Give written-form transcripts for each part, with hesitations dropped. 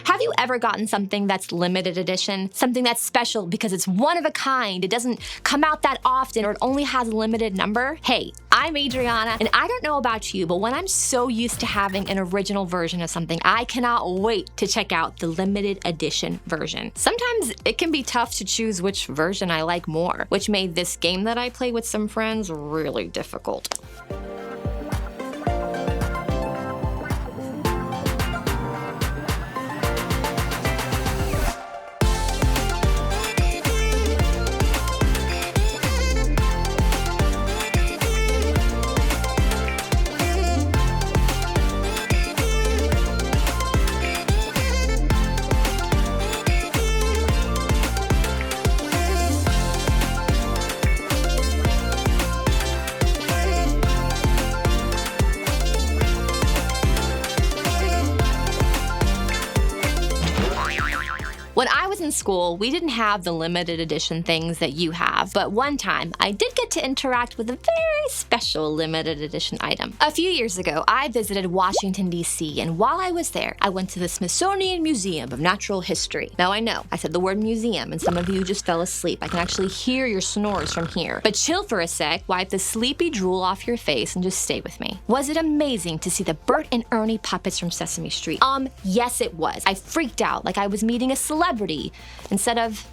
Have you ever gotten something that's limited edition? Something that's special because it's one of a kind, it doesn't come out that often, or it only has a limited number? Hey, I'm Adriana, and I don't know about you, but when I'm so used to having an original version of something, I cannot wait to check out the limited edition version. Sometimes it can be tough to choose which version I like more, which made this game that I play with some friends really difficult. When I was in school, we didn't have the limited edition things that you have, but one time I did get to interact with a very special limited edition item. A few years ago, I visited Washington, D.C., and while I was there, I went to the Smithsonian Museum of Natural History. Now I know, I said the word museum, and some of you just fell asleep. I can actually hear your snores from here. But chill for a sec, wipe the sleepy drool off your face, and just stay with me. Was it amazing to see the Bert and Ernie puppets from Sesame Street? Yes it was. I freaked out like I was meeting a celebrity instead of,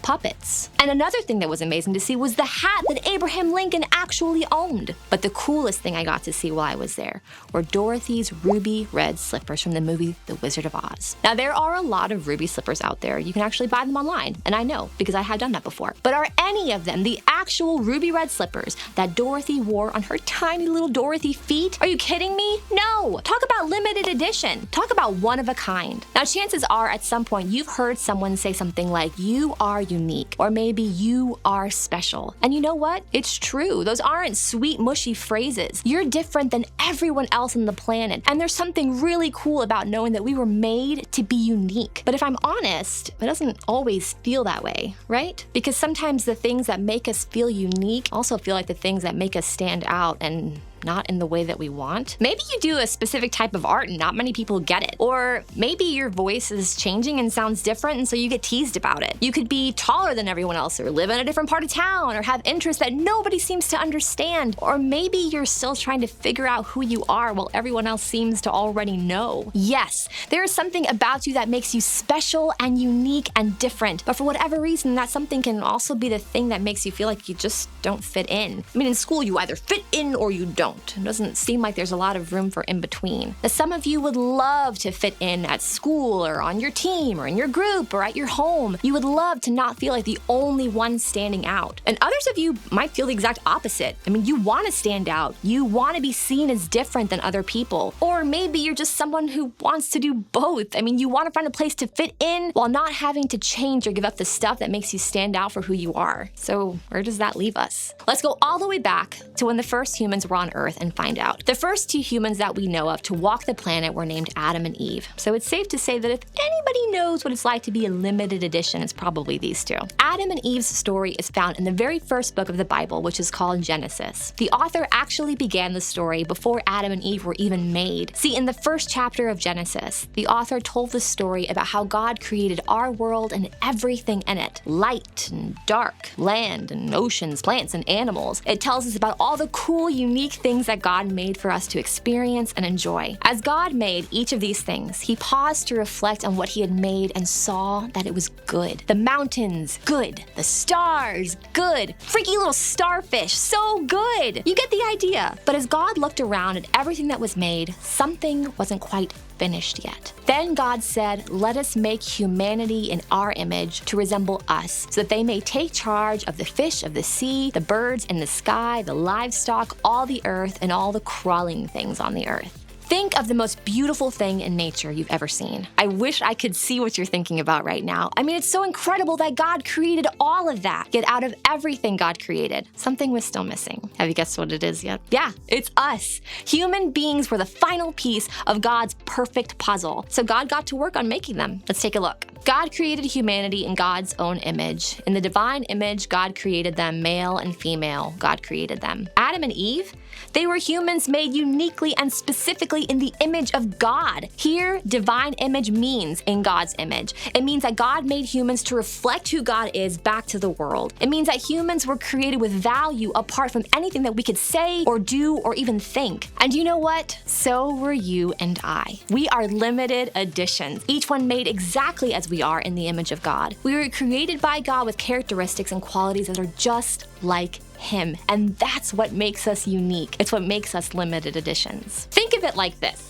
puppets. And another thing that was amazing to see was the hat that Abraham Lincoln actually owned. But the coolest thing I got to see while I was there were Dorothy's ruby red slippers from the movie The Wizard of Oz. Now, there are a lot of ruby slippers out there. You can actually buy them online, and I know because I have done that before. But are any of them the actual ruby red slippers that Dorothy wore on her tiny little Dorothy feet? Are you kidding me? No! Talk about limited edition. Talk about one of a kind. Now, chances are at some point you've heard someone say something like, "You are unique," or maybe "you are special." And you know what? It's true. Those aren't sweet, mushy phrases. You're different than everyone else on the planet. And there's something really cool about knowing that we were made to be unique. But if I'm honest, it doesn't always feel that way, right? Because sometimes the things that make us feel unique also feel like the things that make us stand out and not in the way that we want. Maybe you do a specific type of art and not many people get it. Or maybe your voice is changing and sounds different and so you get teased about it. You could be taller than everyone else or live in a different part of town or have interests that nobody seems to understand. Or maybe you're still trying to figure out who you are while everyone else seems to already know. Yes, there is something about you that makes you special and unique and different. But for whatever reason, that something can also be the thing that makes you feel like you just don't fit in. I mean, in school, you either fit in or you don't. It doesn't seem like there's a lot of room for in between. Now, some of you would love to fit in at school or on your team or in your group or at your home. You would love to not feel like the only one standing out. And others of you might feel the exact opposite. I mean, you want to stand out. You want to be seen as different than other people. Or maybe you're just someone who wants to do both. I mean, you want to find a place to fit in while not having to change or give up the stuff that makes you stand out for who you are. So where does that leave us? Let's go all the way back to when the first humans were on Earth and find out. The first two humans that we know of to walk the planet were named Adam and Eve. So it's safe to say that if anybody knows what it's like to be a limited edition, it's probably these two. Adam and Eve's story is found in the very first book of the Bible, which is called Genesis. The author actually began the story before Adam and Eve were even made. See, in the first chapter of Genesis, the author told the story about how God created our world and everything in it. Light and dark, land and oceans, plants and animals. It tells us about all the cool, unique things that God made for us to experience and enjoy. As God made each of these things, he paused to reflect on what he had made and saw that it was good. The mountains, good. The stars, good. Freaky little starfish, so good. You get the idea. But as God looked around at everything that was made, something wasn't quite finished yet. Then God said, "Let us make humanity in our image to resemble us, so that they may take charge of the fish of the sea, the birds in the sky, the livestock, all the earth, and all the crawling things on the earth." Think of the most beautiful thing in nature you've ever seen. I wish I could see what you're thinking about right now. I mean, it's so incredible that God created all of that. Yet out of everything God created, something was still missing. Have you guessed what it is yet? Yeah, it's us. Human beings were the final piece of God's perfect puzzle. So God got to work on making them. Let's take a look. God created humanity in God's own image. In the divine image, God created them, male and female. God created them. Adam and Eve, they were humans made uniquely and specifically actually in the image of God. Here, divine image means in God's image. It means that God made humans to reflect who God is back to the world. It means that humans were created with value apart from anything that we could say or do or even think. And you know what? So were you and I. We are limited editions, each one made exactly as we are in the image of God. We were created by God with characteristics and qualities that are just like Him. And that's what makes us unique. It's what makes us limited editions. Think of it like this.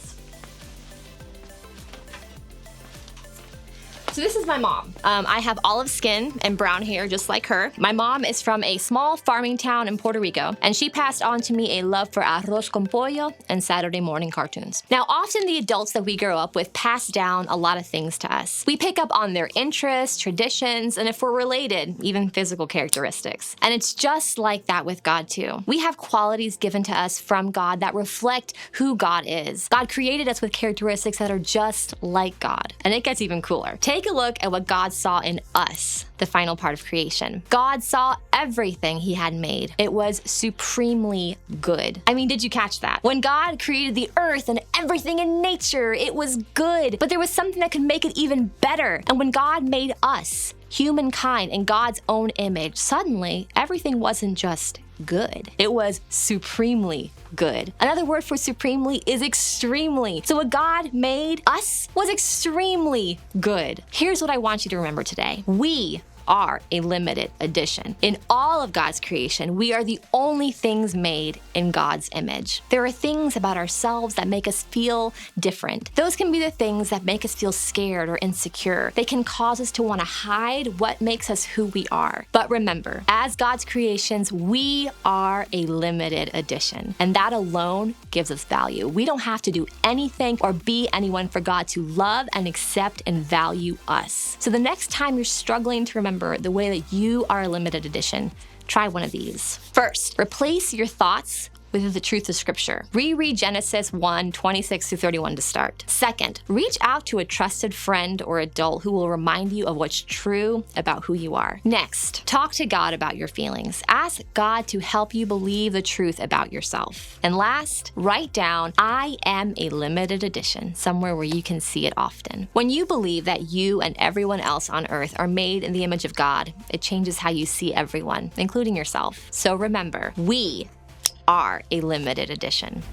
So this is my mom. I have olive skin and brown hair just like her. My mom is from a small farming town in Puerto Rico, and she passed on to me a love for arroz con pollo and Saturday morning cartoons. Now, often the adults that we grow up with pass down a lot of things to us. We pick up on their interests, traditions, and if we're related, even physical characteristics. And it's just like that with God too. We have qualities given to us from God that reflect who God is. God created us with characteristics that are just like God. And it gets even cooler. Take a look at what God saw in us, the final part of creation. God saw everything He had made. It was supremely good. I mean, did you catch that? When God created the earth and everything in nature, it was good. But there was something that could make it even better. And when God made us, humankind, in God's own image, suddenly everything wasn't just good. It was supremely good. Another word for supremely is extremely. So what God made us was extremely good. Here's what I want you to remember today. We are a limited edition. In all of God's creation, we are the only things made in God's image. There are things about ourselves that make us feel different. Those can be the things that make us feel scared or insecure. They can cause us to want to hide what makes us who we are. But remember, as God's creations, we are a limited edition, and that alone gives us value. We don't have to do anything or be anyone for God to love and accept and value us. So the next time you're struggling to remember the way that you are a limited edition, try one of these. First, replace your thoughts with the truth of Scripture. Reread Genesis 1:26-31 to start. Second, reach out to a trusted friend or adult who will remind you of what's true about who you are. Next, talk to God about your feelings. Ask God to help you believe the truth about yourself. And last, write down, I am a limited edition, somewhere where you can see it often. When you believe that you and everyone else on earth are made in the image of God, it changes how you see everyone, including yourself. So remember, we are a limited edition.